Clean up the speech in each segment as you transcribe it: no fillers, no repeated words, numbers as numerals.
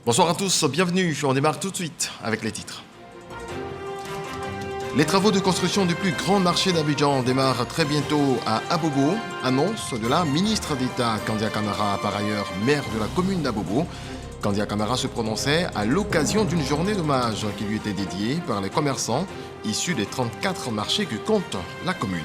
Bonsoir à tous, bienvenue. On démarre tout de suite avec les titres. Les travaux de construction du plus grand marché d'Abidjan démarrent très bientôt à Abobo, annonce de la ministre d'État Kandia Camara, par ailleurs maire de la commune d'Abobo. Kandia Camara se prononçait à l'occasion d'une journée d'hommage qui lui était dédiée par les commerçants issus des 34 marchés que compte la commune.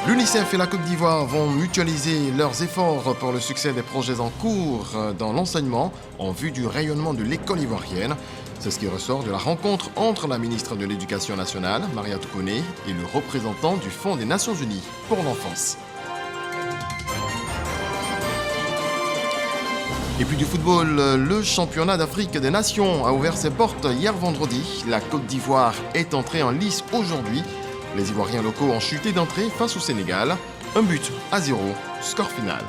L'UNICEF et la Côte d'Ivoire vont mutualiser leurs efforts pour le succès des projets en cours dans l'enseignement en vue du rayonnement de l'école ivoirienne. C'est ce qui ressort de la rencontre entre la ministre de l'Éducation nationale, Mariatou Koné, et le représentant du Fonds des Nations Unies pour l'enfance. Et puis du football, le championnat d'Afrique des Nations a ouvert ses portes hier vendredi. La Côte d'Ivoire est entrée en lice aujourd'hui. Les Ivoiriens locaux ont chuté d'entrée face au Sénégal. 1-0, score final.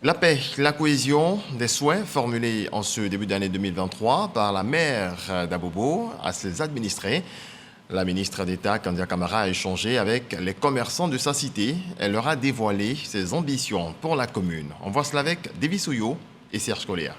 La paix, la cohésion, des souhaits formulés en ce début d'année 2023 par la maire d'Abobo à ses administrés. La ministre d'État Kandia Camara a échangé avec les commerçants de sa cité. Elle leur a dévoilé ses ambitions pour la commune. On voit cela avec Davis Ouyo et Serge Coléa.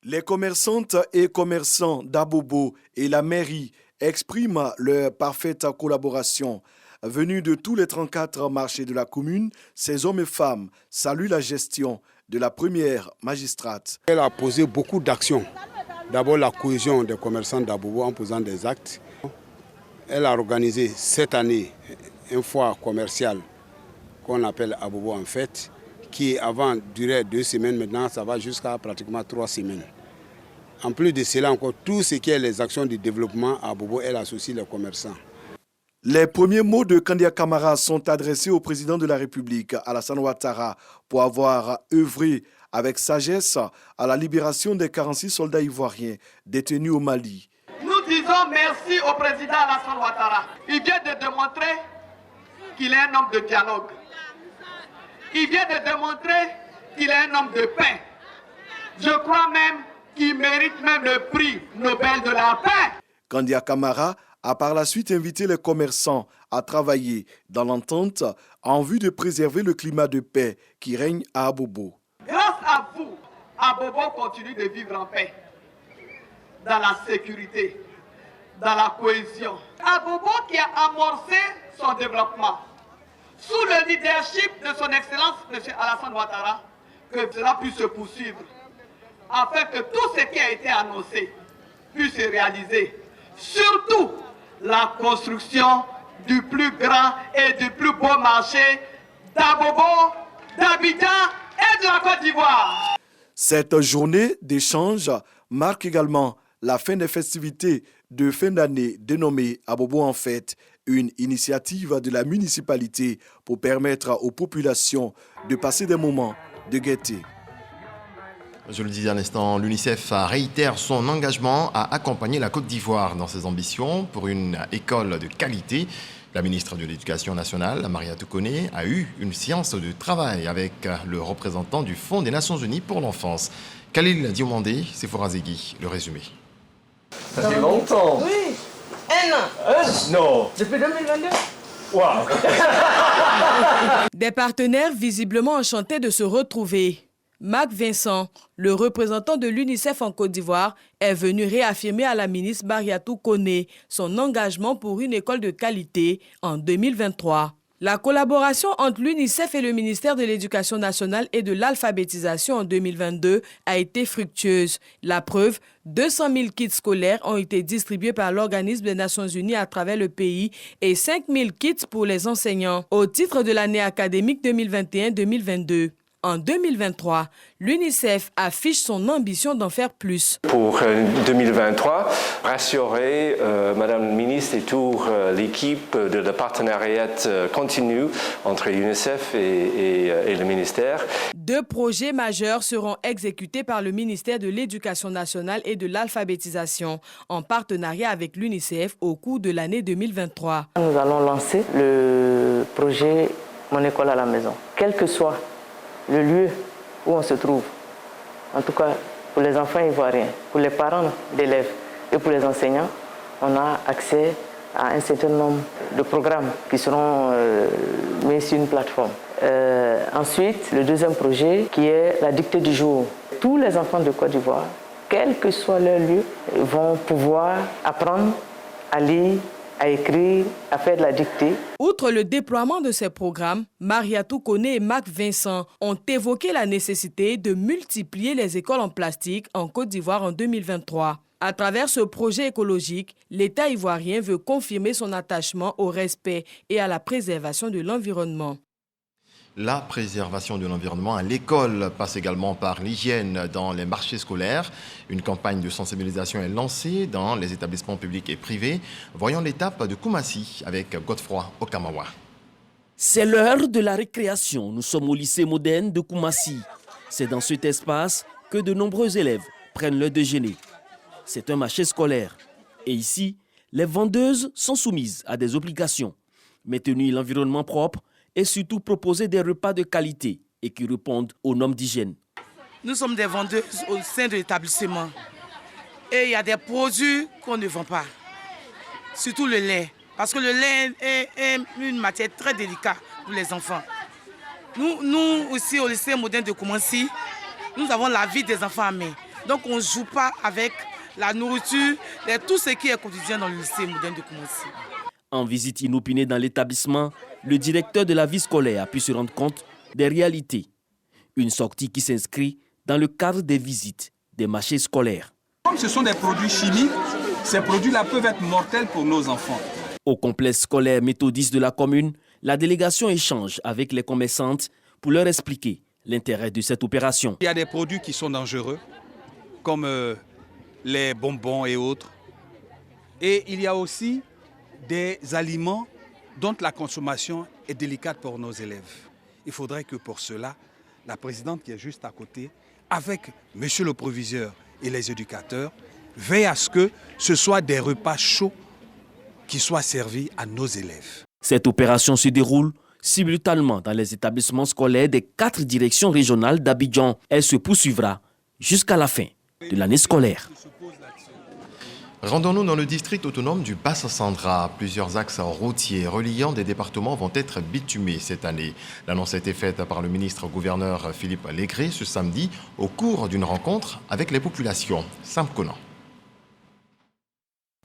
Les commerçantes et commerçants d'Abobo et la mairie expriment leur parfaite collaboration. Venus de tous les 34 marchés de la commune, ces hommes et femmes saluent la gestion de la première magistrate. Elle a posé beaucoup d'actions. D'abord la cohésion des commerçants d'Abobo en posant des actes. Elle a organisé cette année un foire commercial qu'on appelle Abobo en fête, qui avant durait 2 semaines, maintenant ça va jusqu'à pratiquement 3 semaines. En plus de cela encore, tout ce qui est les actions de développement à Abobo, elle associe les commerçants. Les premiers mots de Kandia Camara sont adressés au président de la République, Alassane Ouattara, pour avoir œuvré avec sagesse à la libération des 46 soldats ivoiriens détenus au Mali. Nous disons merci au président Alassane Ouattara. Il vient de démontrer qu'il est un homme de dialogue. Il vient de démontrer qu'il est un homme de paix. Je crois même qu'il mérite même le prix Nobel de la paix. Kandia Camara a par la suite invité les commerçants à travailler dans l'entente en vue de préserver le climat de paix qui règne à Abobo. Grâce à vous, Abobo continue de vivre en paix, dans la sécurité, dans la cohésion. Abobo qui a amorcé son développement sous le leadership de son Excellence M. Alassane Ouattara, que cela puisse se poursuivre, afin que tout ce qui a été annoncé puisse se réaliser. Surtout la construction du plus grand et du plus beau marché d'Abobo, d'Abidjan et de la Côte d'Ivoire. Cette journée d'échange marque également la fin des festivités de fin d'année dénommées Abobo en fête, une initiative de la municipalité pour permettre aux populations de passer des moments de gaieté. Je le disais à l'instant, l'UNICEF réitère son engagement à accompagner la Côte d'Ivoire dans ses ambitions pour une école de qualité. La ministre de l'Éducation nationale, Mariatou Koné, a eu une séance de travail avec le représentant du Fonds des Nations Unies pour l'enfance. Khalil Diomandé, Sephora Zegui, le résumé. Ça fait longtemps. Oui, 1 an. Non. Depuis 2022. Wow. Des partenaires visiblement enchantés de se retrouver. Marc Vincent, le représentant de l'UNICEF en Côte d'Ivoire, est venu réaffirmer à la ministre Mariatou Koné son engagement pour une école de qualité en 2023. La collaboration entre l'UNICEF et le ministère de l'Éducation nationale et de l'alphabétisation en 2022 a été fructueuse. La preuve, 200 000 kits scolaires ont été distribués par l'Organisme des Nations Unies à travers le pays et 5 000 kits pour les enseignants au titre de l'année académique 2021-2022. En 2023, l'UNICEF affiche son ambition d'en faire plus. Pour 2023, rassurer Madame la ministre et toute l'équipe de le partenariat continu entre l'UNICEF et le ministère. 2 projets majeurs seront exécutés par le ministère de l'Éducation nationale et de l'alphabétisation en partenariat avec l'UNICEF au cours de l'année 2023. Nous allons lancer le projet Mon école à la maison. Quel que soit le lieu où on se trouve, en tout cas pour les enfants ivoiriens, pour les parents d'élèves et pour les enseignants, on a accès à un certain nombre de programmes qui seront mis sur une plateforme. Ensuite, le deuxième projet qui est la dictée du jour. Tous les enfants de Côte d'Ivoire, quel que soit leur lieu, vont pouvoir apprendre à lire, à écrire, à faire de la dictée. Outre le déploiement de ces programmes, Mariatou Koné et Mac Vincent ont évoqué la nécessité de multiplier les écoles en plastique en Côte d'Ivoire en 2023. À travers ce projet écologique, l'État ivoirien veut confirmer son attachement au respect et à la préservation de l'environnement. La préservation de l'environnement à l'école passe également par l'hygiène dans les marchés scolaires. Une campagne de sensibilisation est lancée dans les établissements publics et privés. Voyons l'étape de Koumassi avec Godefroy Okamawa. C'est l'heure de la récréation. Nous sommes au lycée moderne de Koumassi. C'est dans cet espace que de nombreux élèves prennent leur déjeuner. C'est un marché scolaire. Et ici, les vendeuses sont soumises à des obligations. Maintenir l'environnement propre et surtout proposer des repas de qualité et qui répondent aux normes d'hygiène. Nous sommes des vendeuses au sein de l'établissement. Et il y a des produits qu'on ne vend pas. Surtout le lait. Parce que le lait est une matière très délicate pour les enfants. Nous aussi, au lycée moderne de Koumassi, nous avons la vie des enfants à main. Donc on ne joue pas avec la nourriture et tout ce qui est quotidien dans le lycée moderne de Koumassi. En visite inopinée dans l'établissement, le directeur de la vie scolaire a pu se rendre compte des réalités. Une sortie qui s'inscrit dans le cadre des visites des marchés scolaires. Comme ce sont des produits chimiques, ces produits-là peuvent être mortels pour nos enfants. Au complexe scolaire méthodiste de la commune, la délégation échange avec les commerçantes pour leur expliquer l'intérêt de cette opération. Il y a des produits qui sont dangereux, comme les bonbons et autres. Et il y a aussi des aliments dont la consommation est délicate pour nos élèves. Il faudrait que pour cela, la présidente qui est juste à côté, avec monsieur le proviseur et les éducateurs, veille à ce que ce soit des repas chauds qui soient servis à nos élèves. Cette opération se déroule simultanément dans les établissements scolaires des 4 directions régionales d'Abidjan. Elle se poursuivra jusqu'à la fin de l'année scolaire. Rendons-nous dans le district autonome du Bassa-Sandra. Plusieurs axes routiers reliant des départements vont être bitumés cette année. L'annonce a été faite par le ministre-gouverneur Philippe Légré ce samedi au cours d'une rencontre avec les populations. Sam Conan.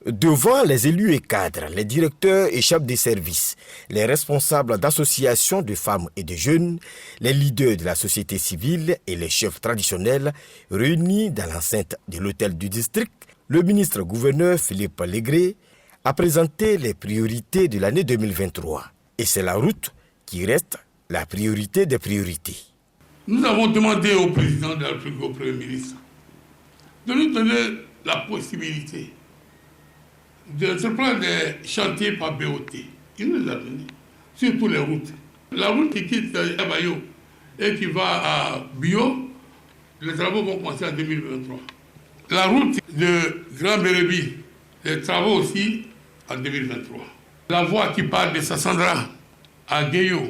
Devant les élus et cadres, les directeurs et chefs des services, les responsables d'associations de femmes et de jeunes, les leaders de la société civile et les chefs traditionnels réunis dans l'enceinte de l'hôtel du district, le ministre-gouverneur Philippe Légré a présenté les priorités de l'année 2023. Et c'est la route qui reste la priorité des priorités. Nous avons demandé au président de la République, au Premier ministre, de nous donner la possibilité de se prendre des chantiers par BOT. Il nous a donné, sur toutes les routes. La route qui quitte Abayo et qui va à Bio, les travaux vont commencer en 2023. La route de Grand Bérébi, les travaux aussi en 2023. La voie qui part de Sassandra à Guéyo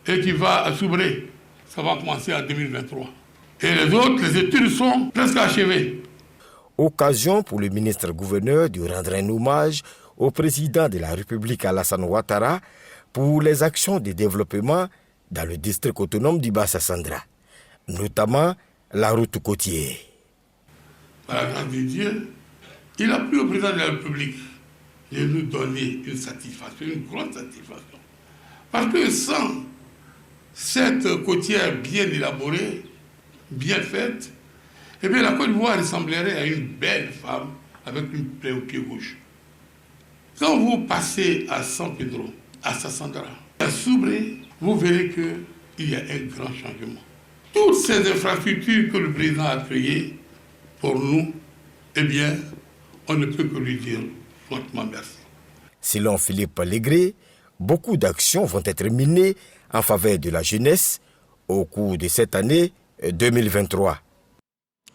et qui va à Soubré, ça va commencer en 2023. Et les autres, les études sont presque achevées. Occasion pour le ministre-gouverneur de rendre un hommage au président de la République Alassane Ouattara pour les actions de développement dans le district autonome du Bassa-Sandra, notamment la route côtière. Par la grâce de Dieu, il a plu au président de la République de nous donner une satisfaction, une grande satisfaction. Parce que sans cette côtière bien élaborée, bien faite, eh bien la Côte d'Ivoire ressemblerait à une belle femme avec une plaie au pied gauche. Quand vous passez à San Pedro, à Sassandra, à Soubré, vous verrez qu'il y a un grand changement. Toutes ces infrastructures que le président a créées, pour nous, eh bien, on ne peut que lui dire franchement merci. Selon Philippe Légré, beaucoup d'actions vont être menées en faveur de la jeunesse au cours de cette année 2023.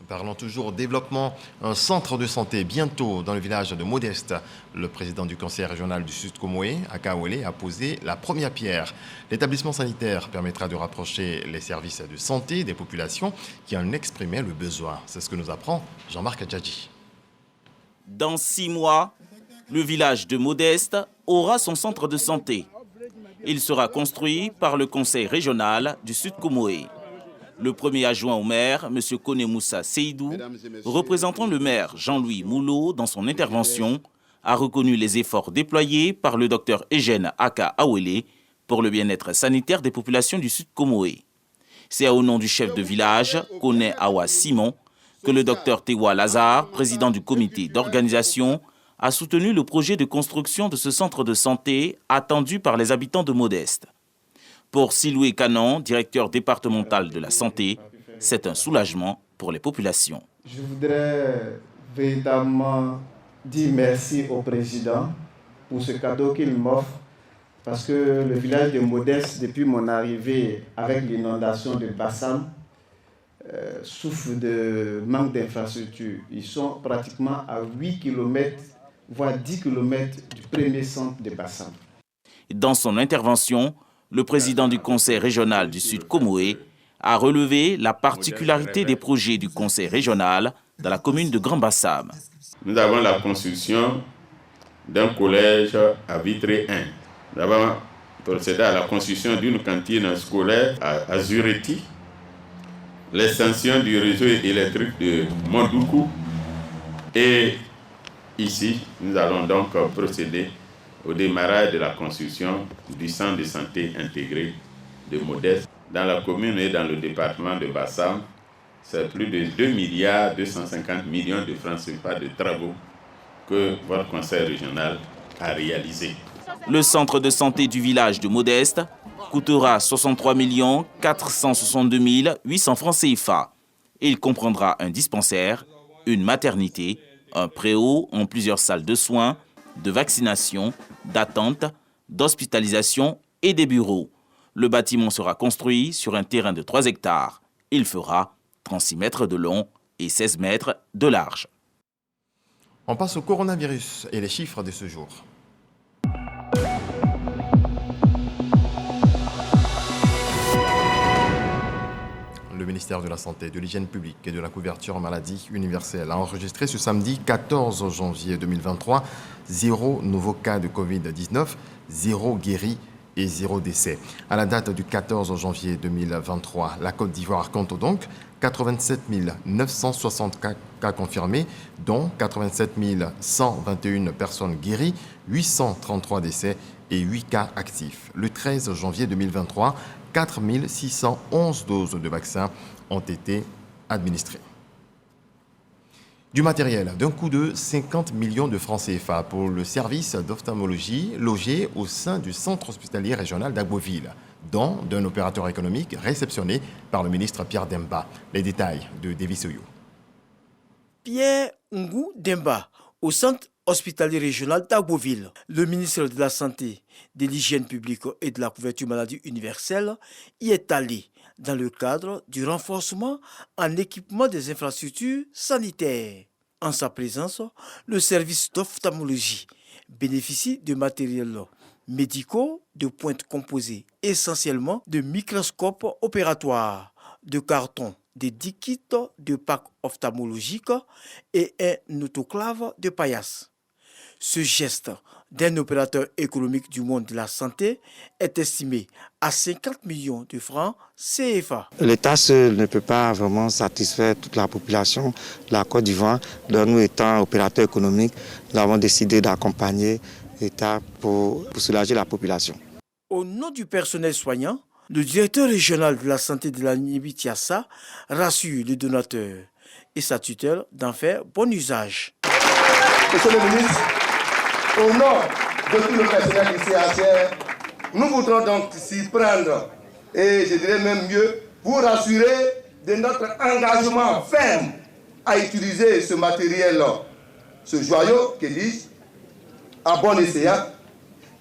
Parlons toujours développement, un centre de santé bientôt dans le village de Modeste. Le président du conseil régional du Sud-Comoé, à Kaolé, a posé la première pierre. L'établissement sanitaire permettra de rapprocher les services de santé des populations qui en exprimaient le besoin. C'est ce que nous apprend Jean-Marc Adjadji. Dans 6 mois, Le village de Modeste aura son centre de santé. Il sera construit par le conseil régional du Sud Comoé. Le premier adjoint au maire, M. Kone Moussa Seydou, représentant le maire Jean-Louis Moulot dans son intervention, a reconnu les efforts déployés par le docteur Eugène Aka Awele pour le bien-être sanitaire des populations du Sud Comoé. C'est au nom du chef de village, Kone Awa Simon, que le docteur Tewa Lazare, président du comité d'organisation, a soutenu le projet de construction de ce centre de santé attendu par les habitants de Modeste. Pour Siloué Canon, directeur départemental de la santé, c'est un soulagement pour les populations. Je voudrais véritablement dire merci au président pour ce cadeau qu'il m'offre, parce que le village de Modeste, depuis mon arrivée avec l'inondation de Bassam, souffre de manque d'infrastructures. Ils sont pratiquement à 8 km, voire 10 km du premier centre de Bassam. Dans son intervention, le président du conseil régional du Sud Comoé a relevé la particularité des projets du conseil régional dans la commune de Grand Bassam. Nous avons la construction d'un collège à Vitré 1. Nous avons procédé à la construction d'une cantine scolaire à Zureti, l'extension du réseau électrique de Mondoukou. Et ici, nous allons donc procéder au démarrage de la construction du centre de santé intégré de Modeste. Dans la commune et dans le département de Bassam, c'est plus de 2,250 milliards de francs CFA de travaux que votre conseil régional a réalisé. Le centre de santé du village de Modeste coûtera 63 462 800 francs CFA. Il comprendra un dispensaire, une maternité, un préau en plusieurs salles de soins, de vaccination, d'attente, d'hospitalisation et des bureaux. Le bâtiment sera construit sur un terrain de 3 hectares. Il fera 36 mètres de long et 16 mètres de large. On passe au coronavirus et les chiffres de ce jour. Le ministère de la Santé, de l'Hygiène publique et de la couverture maladie universelle a enregistré ce samedi 14 janvier 2023 0 nouveaux cas de Covid-19, 0 guéris et 0 décès. À la date du 14 janvier 2023, la Côte d'Ivoire compte donc 87 960 cas confirmés, dont 87 121 personnes guéries, 833 décès et 8 cas actifs. Le 13 janvier 2023, 4 611 doses de vaccins ont été administrées. Du matériel d'un coût de 50 millions de francs CFA pour le service d'ophtalmologie logé au sein du centre hospitalier régional d'Agboville, dont d'un opérateur économique réceptionné par le ministre Pierre Demba. Les détails de Davis Oyo. Pierre Ngou Demba, au centre hospitalier régional d'Agboville. Le ministre de la Santé, de l'Hygiène publique et de la couverture maladie universelle y est allé dans le cadre du renforcement en équipement des infrastructures sanitaires. En sa présence, le service d'ophtalmologie bénéficie de matériels médicaux de pointe composés essentiellement de microscopes opératoires, de cartons, de 10 kits de packs ophtalmologiques et un autoclave de paillasse. Ce geste d'un opérateur économique du monde de la santé est estimé à 50 millions de francs CFA. L'État seul ne peut pas vraiment satisfaire toute la population de la Côte d'Ivoire. Donc nous étant opérateurs économiques, nous avons décidé d'accompagner l'État pour soulager la population. Au nom du personnel soignant, le directeur régional de la santé de la Nibi-Tiassa rassure les donateurs et sa tutelle d'en faire bon usage. Monsieur le ministre, au nom de tout le personnel ici à Sierre, nous voudrons donc s'y prendre et je dirais même mieux, vous rassurer de notre engagement ferme à utiliser ce matériel, ce joyau, que dis-je, à bon escient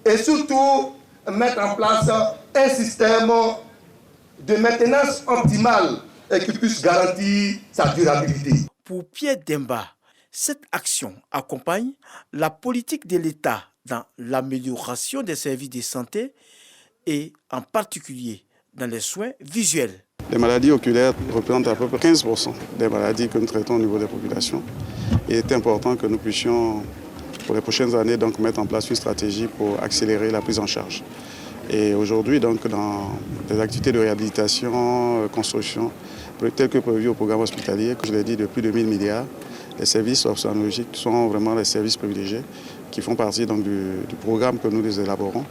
et surtout mettre en place un système de maintenance optimale et qui puisse garantir sa durabilité. Pour Pierre Demba, cette action accompagne la politique de l'État dans l'amélioration des services de santé et en particulier dans les soins visuels. Les maladies oculaires représentent à peu près 15% des maladies que nous traitons au niveau des populations. Il est important que nous puissions pour les prochaines années, donc, mettre en place une stratégie pour accélérer la prise en charge. Et aujourd'hui, donc, dans des activités de réhabilitation, construction, telles que prévues au programme hospitalier, que je l'ai dit, de plus de 1000 milliards, les services ophtalmologiques sont vraiment les services privilégiés qui font partie donc, du programme que nous les élaborons.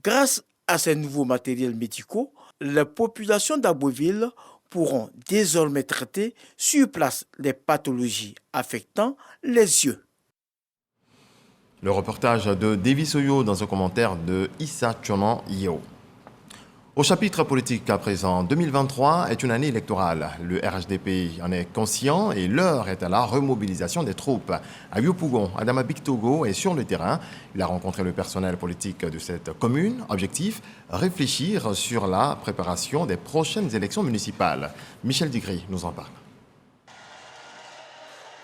Grâce à ces nouveaux matériels médicaux, les populations d'Aboville pourront désormais traiter sur place les pathologies affectant les yeux. Le reportage de Davis Oyo dans un commentaire de Issa Chonan Yeo. Au chapitre politique à présent, 2023 est une année électorale. Le RHDP en est conscient et l'heure est à la remobilisation des troupes. À Yopougon, Adama Bictogo est sur le terrain. Il a rencontré le personnel politique de cette commune. Objectif, réfléchir sur la préparation des prochaines élections municipales. Michel Digri nous en parle.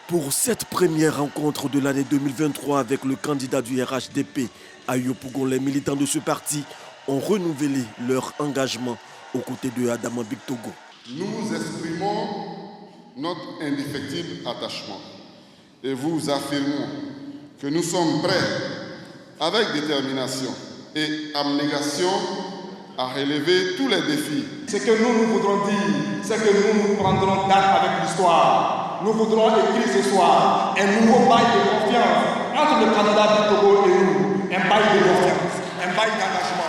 Pour cette première rencontre de l'année 2023 avec le candidat du RHDP à Yopougon, les militants de ce parti ont renouvelé leur engagement aux côtés de Adama Bictogo. Nous exprimons notre indéfectible attachement et vous affirmons que nous sommes prêts, avec détermination et abnégation, à relever tous les défis. Ce que nous voudrons dire, c'est que nous prendrons date avec l'histoire. Nous voudrons écrire ce soir un nouveau bail de confiance entre le candidat Bictogo et nous. Un bail de confiance, un bail d'engagement.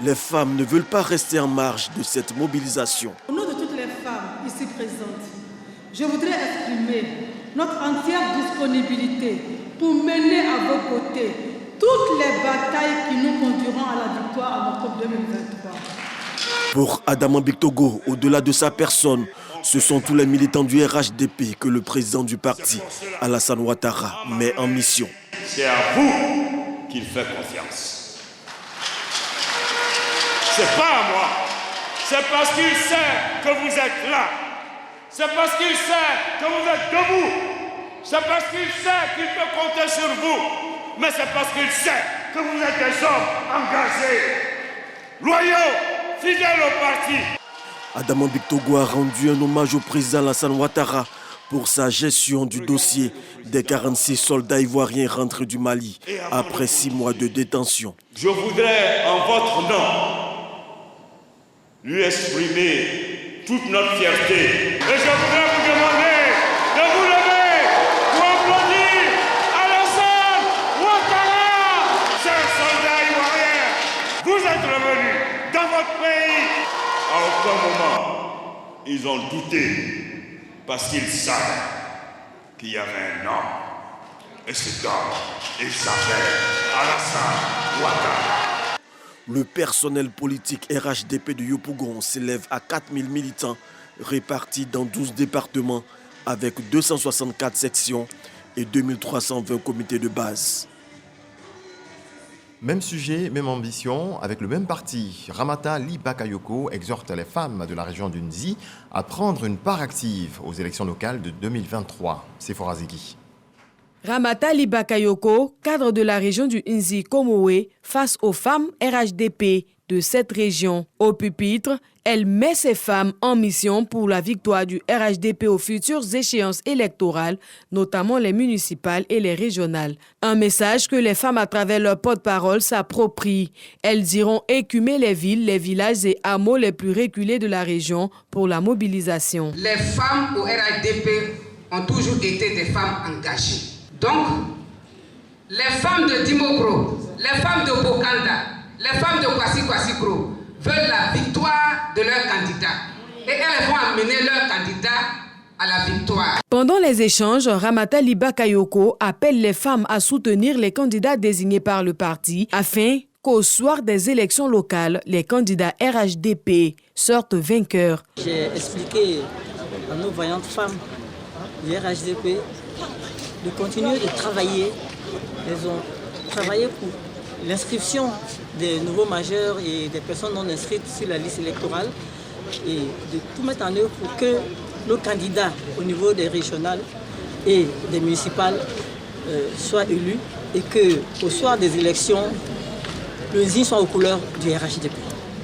Les femmes ne veulent pas rester en marge de cette mobilisation. Au nom de toutes les femmes ici présentes, je voudrais exprimer notre entière disponibilité pour mener à vos côtés toutes les batailles qui nous conduiront à la victoire en octobre 2023. Pour Adama Bictogo, au-delà de sa personne, ce sont tous les militants du RHDP que le président du parti, Alassane Ouattara, met en mission. C'est à vous qu'il fait confiance. C'est pas à moi. C'est parce qu'il sait que vous êtes là. C'est parce qu'il sait que vous êtes debout. C'est parce qu'il sait qu'il peut compter sur vous. Mais c'est parce qu'il sait que vous êtes des hommes engagés, loyaux, fidèles au parti. Adama Bictogo a rendu un hommage au président Alassane Ouattara pour sa gestion du dossier des 46 soldats ivoiriens rentrés du Mali après 6 mois de détention. Je voudrais, en votre nom, lui exprimer toute notre fierté. Et je voudrais vous demander de vous lever pour applaudir Alassane Ouattara, chers soldats ivoiriens. Vous êtes revenus dans votre pays. À aucun moment, ils ont douté. Parce qu'ils savaient qu'il y avait un homme. Et cet homme, il s'appelle Alassane Ouattara. Le personnel politique RHDP de Yopougon s'élève à 4000 militants répartis dans 12 départements avec 264 sections et 2320 comités de base. Même sujet, même ambition, avec le même parti. Ramata Ly Bakayoko exhorte les femmes de la région du Nzi à prendre une part active aux élections locales de 2023. Sephora Zigui. Ramata Ly Bakayoko, cadre de la région du Nzi Komoé, face aux femmes RHDP de cette région. Au pupitre, elle met ses femmes en mission pour la victoire du RHDP aux futures échéances électorales, notamment les municipales et les régionales. Un message que les femmes, à travers leur porte-parole, s'approprient. Elles iront écumer les villes, les villages et hameaux les plus reculés de la région pour la mobilisation. Les femmes au RHDP ont toujours été des femmes engagées. Donc, les femmes de Dimokro, les femmes de Bokanda, les femmes de Kwasi-Kwasi-Kro veulent la victoire de leur candidat. Et elles vont amener leur candidat à la victoire. Pendant les échanges, Ramata Ly Bakayoko appelle les femmes à soutenir les candidats désignés par le parti afin qu'au soir des élections locales, les candidats RHDP sortent vainqueurs. J'ai expliqué à nos vaillantes femmes du RHDP de continuer de travailler. Elles ont travaillé pour l'inscription des nouveaux majeurs et des personnes non inscrites sur la liste électorale et de tout mettre en œuvre pour que nos candidats au niveau des régionales et des municipales soient élus et qu'au soir des élections, le Nzi soit aux couleurs du RHDP.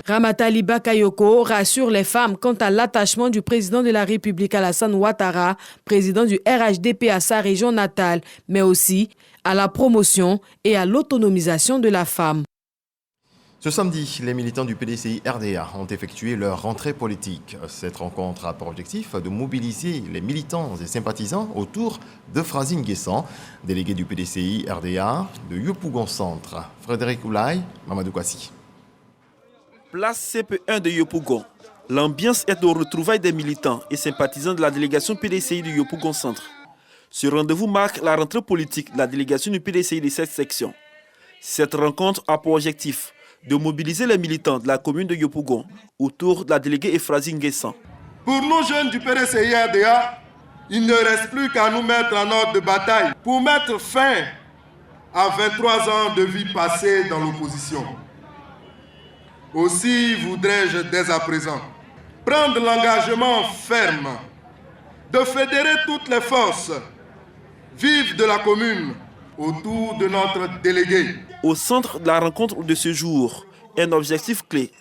Ramatali Bakayoko rassure les femmes quant à l'attachement du président de la République Alassane Ouattara, président du RHDP à sa région natale, mais aussi à la promotion et à l'autonomisation de la femme. Ce samedi, les militants du PDCI RDA ont effectué leur rentrée politique. Cette rencontre a pour objectif de mobiliser les militants et sympathisants autour de Frazine Guessan, délégué du PDCI RDA de Yopougon Centre. Frédéric Oulaye, Mamadou Kwasi. Place CP1 de Yopougon. L'ambiance est au retrouvailles des militants et sympathisants de la délégation PDCI de Yopougon Centre. Ce rendez-vous marque la rentrée politique de la délégation du PDCI de cette section. Cette rencontre a pour objectif de mobiliser les militants de la commune de Yopougon autour de la déléguée Frazine Guessan. Pour nous jeunes du PDCI RDA, il ne reste plus qu'à nous mettre en ordre de bataille pour mettre fin à 23 ans de vie passée dans l'opposition. Aussi voudrais-je dès à présent prendre l'engagement ferme de fédérer toutes les forces vives de la commune autour de notre délégué. Au centre de la rencontre de ce jour, un objectif clé,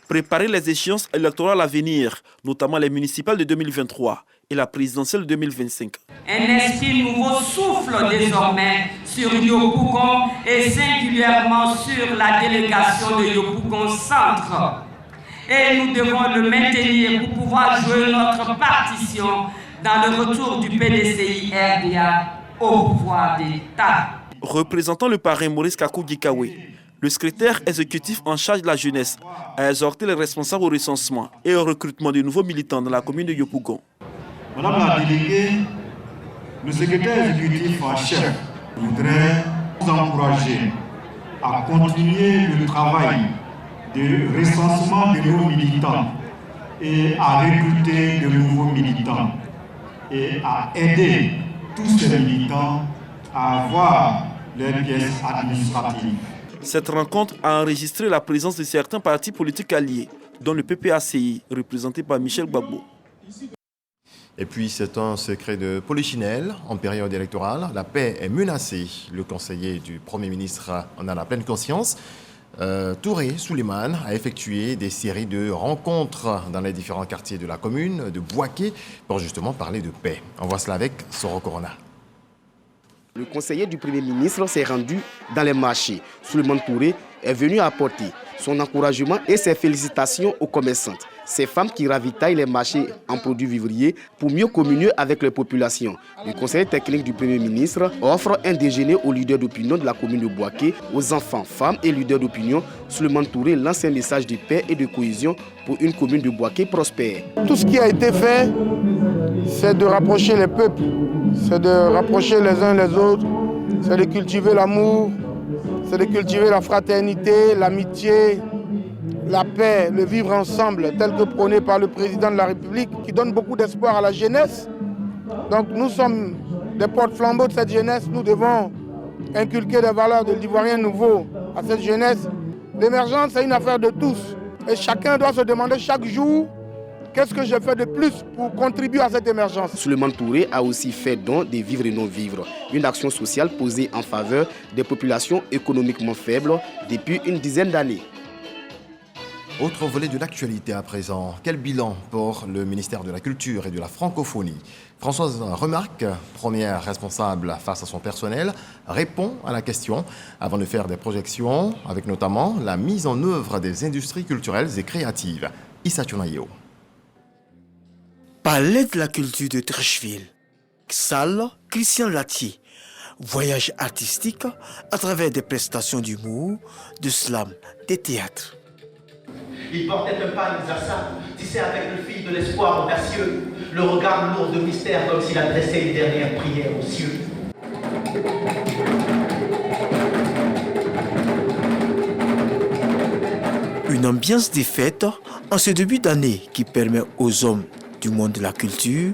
préparer les échéances électorales à venir, notamment les municipales de 2023 et la présidentielle de 2025. Un esprit nouveau souffle désormais sur Yopougon et singulièrement sur la délégation de Yopougon Centre. Et nous devons le maintenir pour pouvoir jouer notre partition dans le retour du PDCI RDA au pouvoir d'État. Représentant le parrain Maurice Kakou Gikawe, le secrétaire exécutif en charge de la jeunesse a exhorté les responsables au recensement et au recrutement de nouveaux militants dans la commune de Yopougon. Madame la déléguée, le secrétaire exécutif en chef voudrait vous encourager à continuer le travail de recensement de nos militants et à recruter de nouveaux militants et à aider tous ces militants à avoir leurs pièces administratives. Cette rencontre a enregistré la présence de certains partis politiques alliés, dont le PPACI, représenté par Michel Gbagbo. Et puis, c'est un secret de polichinelle. En période électorale, la paix est menacée. Le conseiller du Premier ministre en a la pleine conscience. Touré Souleymane a effectué des séries de rencontres dans les différents quartiers de la commune de Bouaké pour justement parler de paix. On voit cela avec Soro Corona. Le conseiller du Premier ministre s'est rendu dans les marchés. Souleymane Touré est venu apporter son encouragement et ses félicitations aux commerçantes. Ces femmes qui ravitaillent les marchés en produits vivriers pour mieux communier avec les populations. Le conseiller technique du Premier ministre offre un déjeuner aux leaders d'opinion de la commune de Bouaké, aux enfants, femmes et leaders d'opinion. Souleymane Touré lance un message de paix et de cohésion pour une commune de Bouaké prospère. Tout ce qui a été fait, c'est de rapprocher les peuples, c'est de rapprocher les uns les autres, c'est de cultiver l'amour, c'est de cultiver la fraternité, l'amitié, la paix, le vivre ensemble tel que prôné par le président de la République qui donne beaucoup d'espoir à la jeunesse. Donc nous sommes des porte-flambeaux de cette jeunesse. Nous devons inculquer des valeurs de l'Ivoirien nouveau à cette jeunesse. L'émergence, c'est une affaire de tous. Et chacun doit se demander chaque jour qu'est-ce que je fais de plus pour contribuer à cette émergence. Souleymane Touré a aussi fait don des vivres et non-vivres, une action sociale posée en faveur des populations économiquement faibles depuis une dizaine d'années. Autre volet de l'actualité à présent. Quel bilan pour le ministère de la Culture et de la Francophonie? Françoise Remarque, première responsable face à son personnel, répond à la question avant de faire des projections avec notamment la mise en œuvre des industries culturelles et créatives. Issa Tchounaïo. Palais de la culture de Trècheville, salle Christian Latier, voyage artistique à travers des prestations d'humour, de slam, des théâtres. Il portait un pâle zaza, tissé avec le fil de l'espoir audacieux, le regard lourd de mystère comme s'il adressait une dernière prière aux cieux. Une ambiance des fêtes en ce début d'année qui permet aux hommes du monde de la culture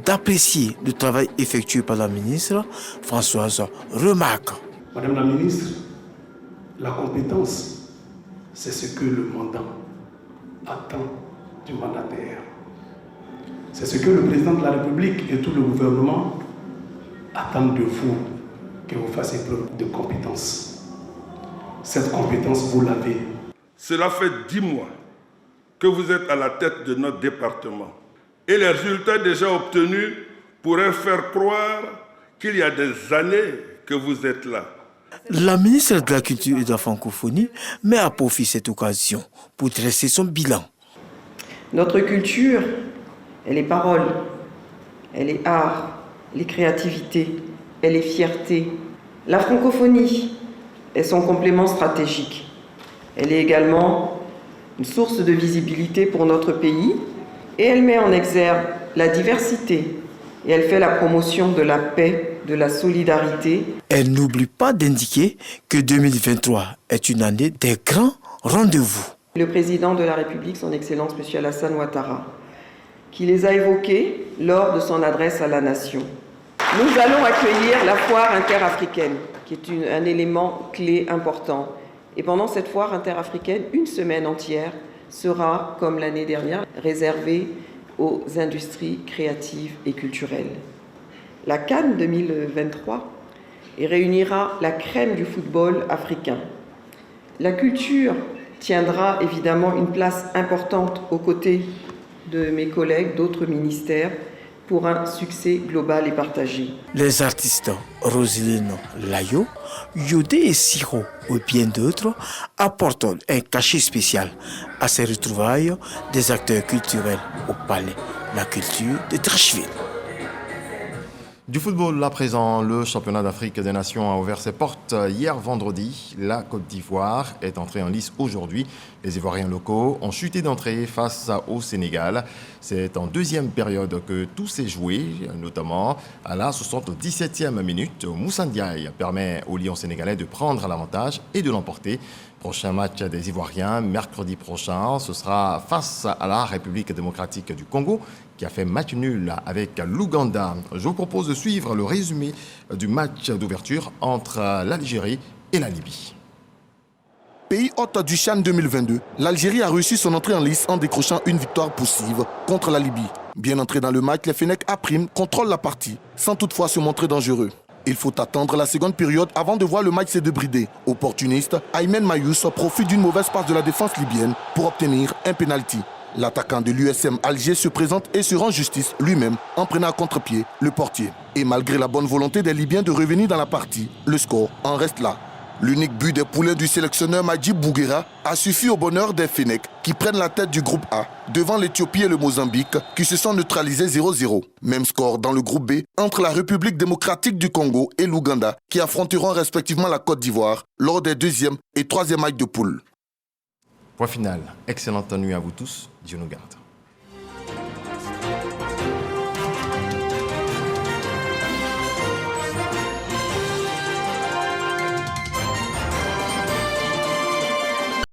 d'apprécier le travail effectué par la ministre Françoise Remarque. Madame la ministre, la compétence, c'est ce que le mandat attend du mandataire. C'est ce que le président de la République et tout le gouvernement attendent de vous, que vous fassiez preuve de compétence. Cette compétence, vous l'avez. Cela fait 10 mois que vous êtes à la tête de notre département. Et les résultats déjà obtenus pourraient faire croire qu'il y a des années que vous êtes là. La ministre de la Culture et de la Francophonie met à profit cette occasion pour dresser son bilan. Notre culture, elle est parole, elle est art, elle est créativité, elle est fierté. La francophonie est son complément stratégique. Elle est également une source de visibilité pour notre pays et elle met en exergue la diversité et elle fait la promotion de la paix, de la solidarité. Elle n'oublie pas d'indiquer que 2023 est une année des grands rendez-vous. Le président de la République, son Excellence M. Alassane Ouattara, qui les a évoqués lors de son adresse à la nation. Nous allons accueillir la foire interafricaine, qui est un élément clé important. Et pendant cette foire interafricaine, une semaine entière sera, comme l'année dernière, réservée aux industries créatives et culturelles. La CAN 2023 réunira la crème du football africain. La culture tiendra évidemment une place importante aux côtés de mes collègues d'autres ministères pour un succès global et partagé. Les artistes Roselyne Layo, Yodé et Siro ou bien d'autres apportent un cachet spécial à ces retrouvailles des acteurs culturels au Palais La Culture de Trècheville. Du football à présent, le championnat d'Afrique des Nations a ouvert ses portes hier vendredi. La Côte d'Ivoire est entrée en lice aujourd'hui. Les Ivoiriens locaux ont chuté d'entrée face au Sénégal. C'est en deuxième période que tout s'est joué, notamment à la 77e minute. Moussa Ndiaye permet aux Lions sénégalais de prendre l'avantage et de l'emporter. Prochain match des Ivoiriens, mercredi prochain, ce sera face à la République démocratique du Congo, qui a fait match nul avec l'Ouganda. Je vous propose de suivre le résumé du match d'ouverture entre l'Algérie et la Libye. Pays hôte du CHAN 2022, l'Algérie a réussi son entrée en lice en décrochant une victoire poussive contre la Libye. Bien entré dans le match, les Fennecs A' contrôlent la partie, sans toutefois se montrer dangereux. Il faut attendre la seconde période avant de voir le match se débrider. Opportuniste, Aymen Mayous profite d'une mauvaise passe de la défense libyenne pour obtenir un pénalty. L'attaquant de l'USM Alger se présente et se rend justice lui-même en prenant à contre-pied le portier. Et malgré la bonne volonté des Libyens de revenir dans la partie, le score en reste là. L'unique but des poulains du sélectionneur Madjib Bouguera a suffi au bonheur des Fennecs qui prennent la tête du groupe A devant l'Éthiopie et le Mozambique qui se sont neutralisés 0-0. Même score dans le groupe B entre la République démocratique du Congo et l'Ouganda qui affronteront respectivement la Côte d'Ivoire lors des deuxième et troisième matchs de poule. Point final. Excellente nuit à vous tous. Dieu nous garde.